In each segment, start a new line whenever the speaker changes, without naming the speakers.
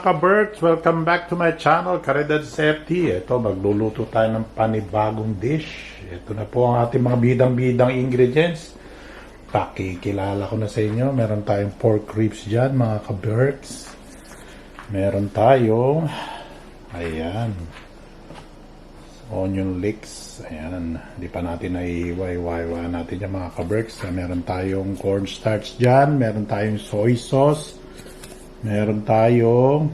mga ka-Berks, welcome back to my channel, Caridad FT. Ito, magluluto tayo ng panibagong dish. Ito na po ang ating mga bidang-bidang ingredients. Pakikilala ko na sa inyo. Meron tayong pork ribs dyan, mga ka-Berks. Meron tayong, ayan, onion leeks. Ayan, hindi pa natin naiiwa-iwa natin yan, mga ka-Berks. Meron tayong cornstarch dyan, meron tayong soy sauce. Meron tayong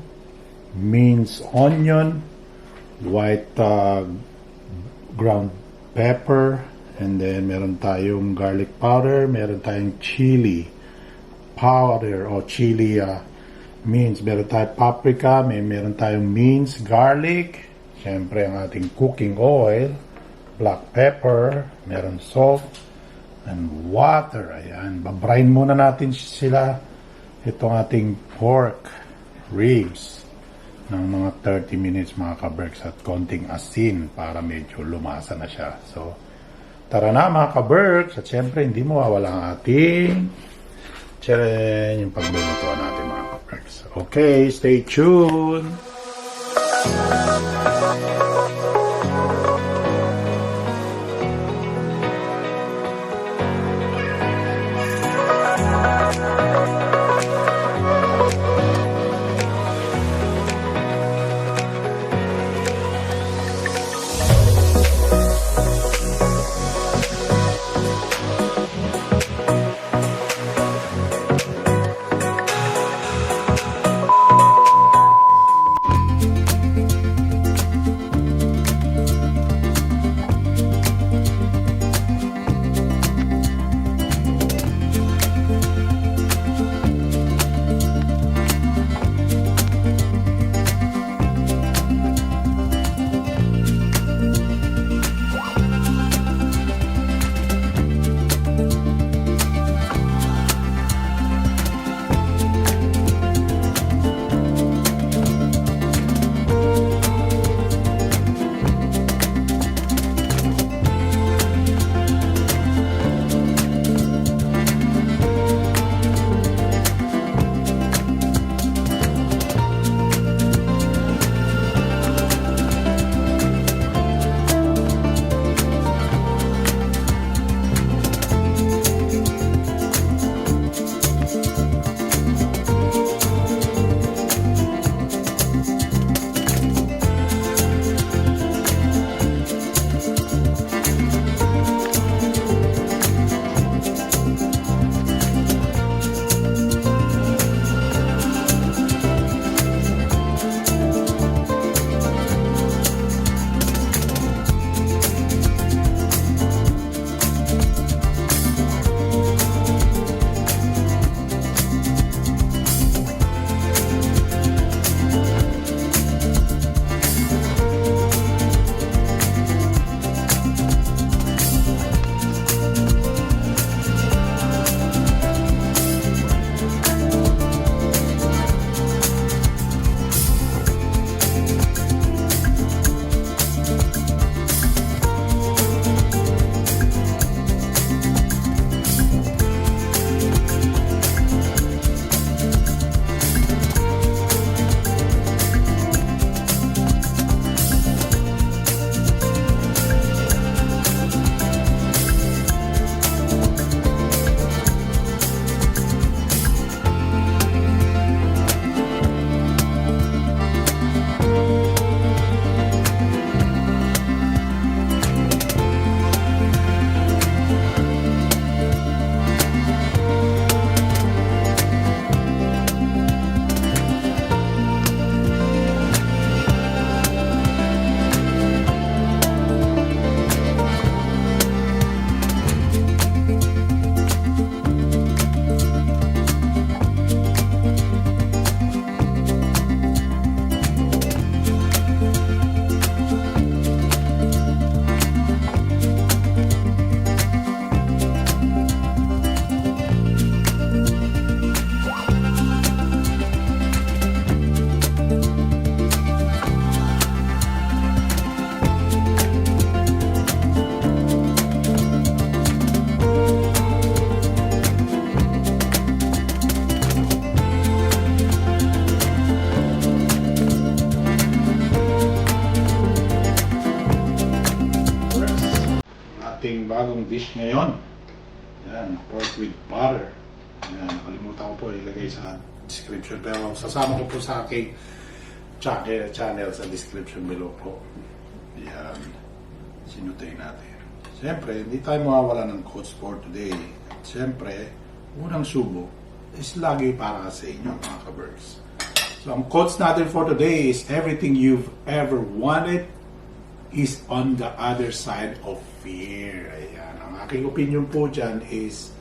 minced onion, white ground pepper, and then meron tayong garlic powder, meron tayong chili powder o chili minced, meron tayong paprika, meron tayong minced garlic, syempre ang ating cooking oil, black pepper, meron salt, and water. Ayan, babrain muna natin sila. Itong ating pork ribs ng mga 30 minutes, mga ka-Berks, at konting asin para medyo lumasa na siya. So, tara na mga ka-Berks, at syempre hindi mo mawawala ang ating yung pagluluto natin, mga ka-Berks. Okay, stay tuned! ating bagong dish ngayon. Yan, pork with butter. Yan, nakalimutan ko po ilagay sa description. Pero sasama ko po sa aking channel sa description below po. Yan, sinutay natin. Siyempre, hindi tayo mawawala ng quotes for today. Siyempre, unang subo is lagi para sa inyo mga ka-Berks. So, ang quotes natin for today is everything you've ever wanted is on the other side of fear. Ayan. Ang aking opinion po dyan is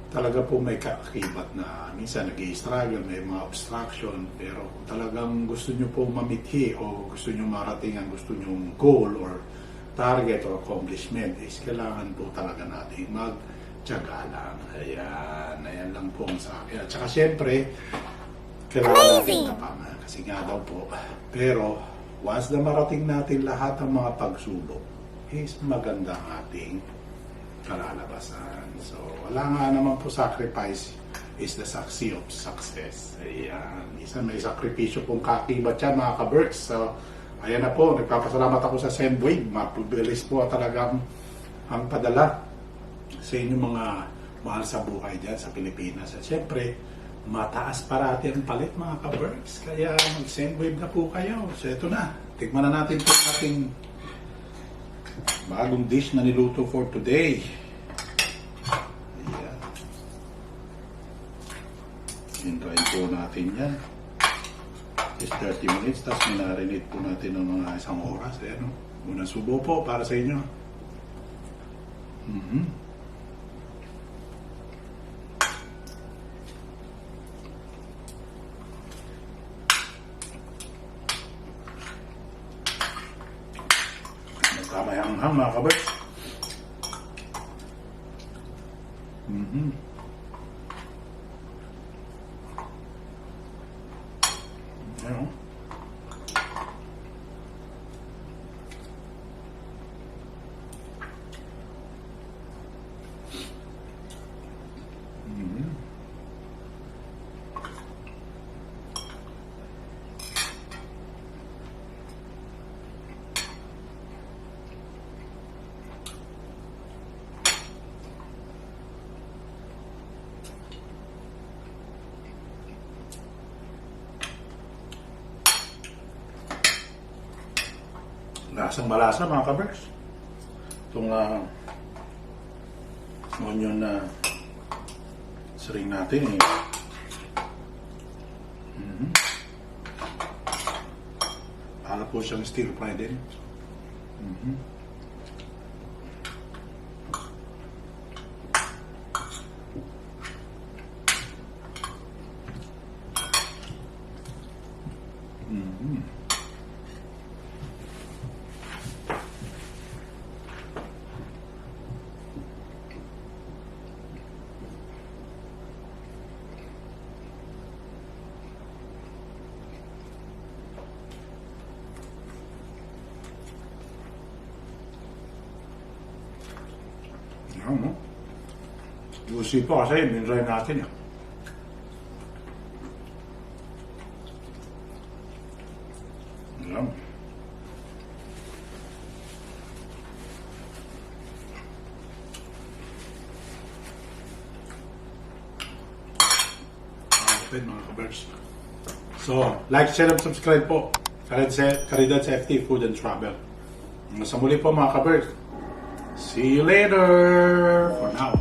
talaga po may kaakibat na minsan nag-i-struggle, may mga obstruction, pero kung talagang gusto nyo po mamithi o gusto nyo marating ang gusto nyong goal or target or accomplishment is kailangan po talaga natin magtiyaga lang. Ayan. Ayan lang po ang sa akin. At saka syempre, kailangan natin tapangan kasi nga daw po. Pero once na marating natin lahat ng mga pagsubok, is maganda ang ating kalalabasan. So, wala nga naman po sacrifice is the success of success. Ayan. Isa may sakripisyo pong kakibat yan mga ka-Berks. So, ayan na po. Nagpapasalamat ako sa Sendwave. Mapubilis po talagang ang padala sa inyong mga mahal sa buhay dyan sa Pilipinas. At syempre, mataas parati ang palit mga ka-Berks. Kaya mag-Sendwave na po kayo. So ito na. Tikman na natin po ating bagong dish na niluto for today. Ayan. Hintayin po natin yan. Is 30 minutes. Tapos minarinate po natin ng mga isang oras. Ayan. Unang subo po para sa inyo. Tama yung hanghang mga ka-Berks. Ayan. Lasang malasa mga ka-Berks. Itong onion na siring natin eh. Para po siyang stir fry din. Ano? Juicy po kasi minray natin yan. Ayan. Open mga ka-Berks. So, like, share, and subscribe po. Caridad sa FT Food and Travel. Sa muli po mga ka-Berks. See you later for now.